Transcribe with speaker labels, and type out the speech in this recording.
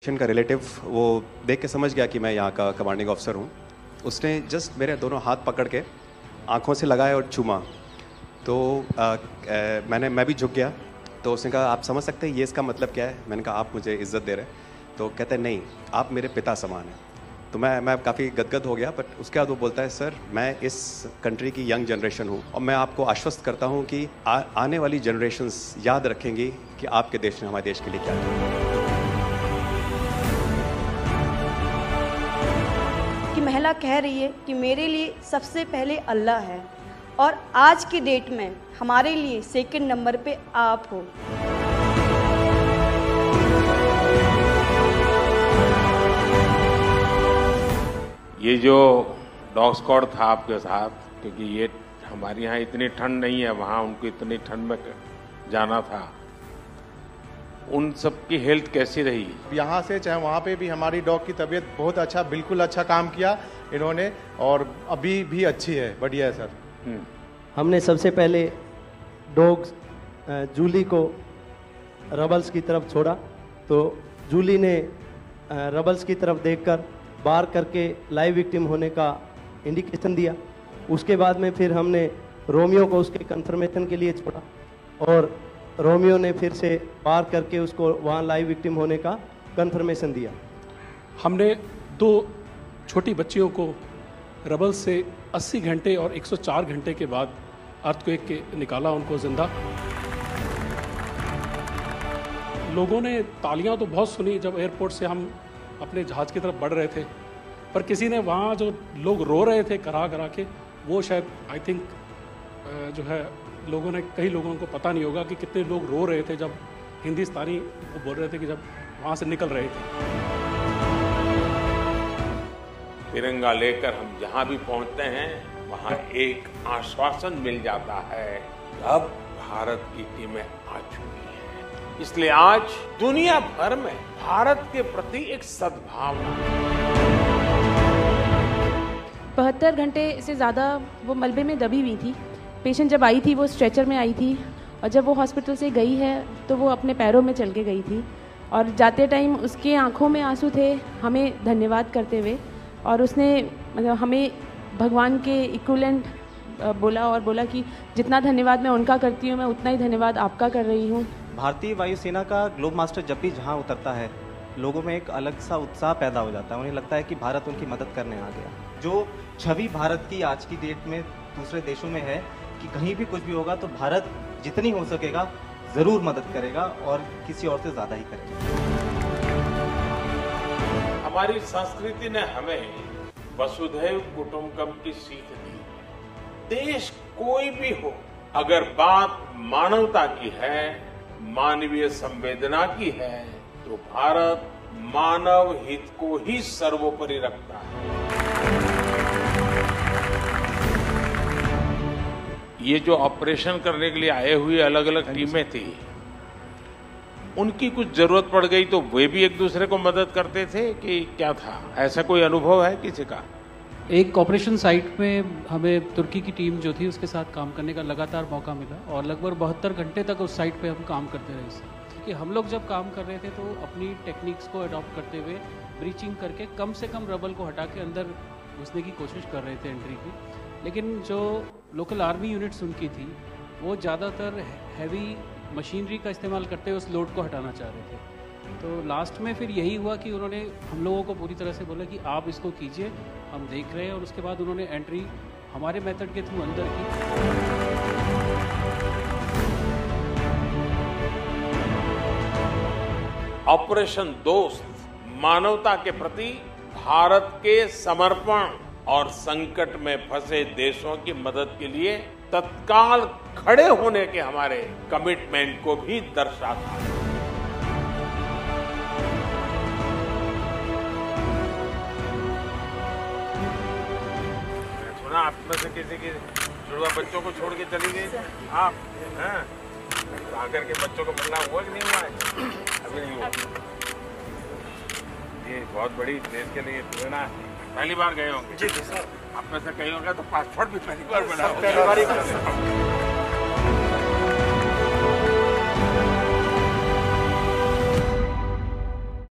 Speaker 1: का रिलेटिव वो देख के समझ गया कि मैं यहाँ का कमांडिंग ऑफिसर हूँ। उसने जस्ट मेरे दोनों हाथ पकड़ के आंखों से लगाए और चूमा। तो मैं भी झुक गया। तो उसने कहा आप समझ सकते हैं ये इसका मतलब क्या है? मैंने कहा आप मुझे इज़्ज़त दे रहे हैं। तो कहते हैं नहीं, आप मेरे पिता समान हैं। तो मैं काफ़ी गदगद हो गया। बट उसके बाद वो बोलता है सर मैं इस कंट्री की यंग जनरेशन हूँ और मैं आपको आश्वस्त करता हूँ कि आने वाली जनरेशन्स याद रखेंगी कि आपके देश ने हमारे देश के लिए क्या किया।
Speaker 2: कि महिला कह रही है कि मेरे लिए सबसे पहले अल्लाह है और आज की डेट में हमारे लिए सेकंड नंबर पे आप हो।
Speaker 3: ये जो डॉग स्क्वाड था आपके साथ, क्योंकि ये हमारे यहाँ इतनी ठंड नहीं है, वहाँ उनको इतनी ठंड में जाना था, उन सब की हेल्थ कैसी रही?
Speaker 4: यहाँ से चाहे वहाँ पे भी हमारी डॉग की तबीयत बहुत अच्छा, बिल्कुल अच्छा काम किया इन्होंने और अभी भी अच्छी है, बढ़िया है सर।
Speaker 5: हमने सबसे पहले डॉग जूली को रबल्स की तरफ छोड़ा, तो जूली ने रबल्स की तरफ देखकर बार करके लाइव विक्टिम होने का इंडिकेशन दिया। उसके बाद में फिर हमने रोमियो को उसके कंफर्मेशन के लिए छोड़ा और रोमियो ने फिर से बार करके उसको वहाँ लाइव विक्टिम होने का कंफर्मेशन दिया।
Speaker 6: हमने 2 छोटी बच्चियों को रबल से 80 घंटे और 104 घंटे के बाद अर्थक्वेक के निकाला उनको जिंदा। लोगों ने तालियां तो बहुत सुनी जब एयरपोर्ट से हम अपने जहाज़ की तरफ बढ़ रहे थे, पर किसी ने वहाँ जो लोग रो रहे थे करा करा के, वो शायद आई थिंक जो है लोगों ने, कई लोगों को पता नहीं होगा कि कितने लोग रो रहे थे जब हिंदुस्तानी वो बोल रहे थे कि जब वहाँ से निकल रहे थे।
Speaker 3: तिरंगा लेकर हम जहाँ भी पहुँचते हैं वहाँ एक आश्वासन मिल जाता है, अब भारत की टीमें आ चुकी हैं। इसलिए आज दुनिया भर में भारत के प्रति एक सद्भावना।
Speaker 7: 72 घंटे से ज़्यादा वो मलबे में दबी हुई थी। पेशेंट जब आई थी वो स्ट्रेचर में आई थी और जब वो हॉस्पिटल से गई है तो वो अपने पैरों में चल के गई थी और जाते टाइम उसके आंखों में आंसू थे हमें धन्यवाद करते हुए, और उसने मतलब हमें भगवान के इक्विवेलेंट बोला कि जितना धन्यवाद मैं उनका करती हूँ मैं उतना ही धन्यवाद आपका कर रही हूँ।
Speaker 8: भारतीय वायुसेना का ग्लोब मास्टर जब भी जहाँ उतरता है लोगों में एक अलग सा उत्साह पैदा हो जाता है। उन्हें लगता है कि भारत उनकी मदद करने आ गया। जो छवि भारत की आज की डेट में दूसरे देशों में है कि कहीं भी कुछ भी होगा तो भारत जितनी हो सकेगा जरूर मदद करेगा और किसी और से ज्यादा ही करेगा।
Speaker 3: हमारी संस्कृति ने हमें वसुधैव कुटुंबकम की सीख दी। देश कोई भी हो, अगर बात मानवता की है, मानवीय संवेदना की है, तो भारत मानव हित को ही सर्वोपरि रखता है। ये जो ऑपरेशन करने के लिए आए हुए अलग अलग टीमें थी, उनकी कुछ जरूरत पड़ गई तो वे भी एक दूसरे को मदद करते थे कि क्या था? ऐसा कोई अनुभव है किसी का?
Speaker 9: एक ऑपरेशन साइट में हमें तुर्की की टीम जो थी उसके साथ काम करने का लगातार मौका मिला और लगभग 72 घंटे तक उस साइट पे हम काम करते रहे। कि हम लोग जब काम कर रहे थे तो अपनी टेक्निक्स को अडॉप्ट करते हुए ब्रीचिंग करके कम से कम रबल को हटा के अंदर घुसने की कोशिश कर रहे थे एंट्री की। लेकिन जो लोकल आर्मी यूनिट्स उनकी थी वो ज़्यादातर हैवी मशीनरी का इस्तेमाल करते हुए उस लोड को हटाना चाह रहे थे। तो लास्ट में फिर यही हुआ कि उन्होंने हम लोगों को पूरी तरह से बोला कि आप इसको कीजिए, हम देख रहे हैं, और उसके बाद उन्होंने एंट्री हमारे मेथड के थ्रू अंदर की।
Speaker 3: ऑपरेशन दोस्त मानवता के प्रति भारत के समर्पण और संकट में फंसे देशों की मदद के लिए तत्काल खड़े होने के हमारे कमिटमेंट को भी दर्शाता है। सुना आप में से किसी की जुड़वा बच्चों को छोड़ के चली गई आप, हैं? आकर के बच्चों को मिलना हुआ कि नहीं हुआ है? अभी नहीं हुआ। ये बहुत बड़ी देश के लिए प्रेरणा है। पहली बार गए होंगे? जी सर। आप में से कई होंगे तो पासपोर्ट भी पहली बार बना होगा।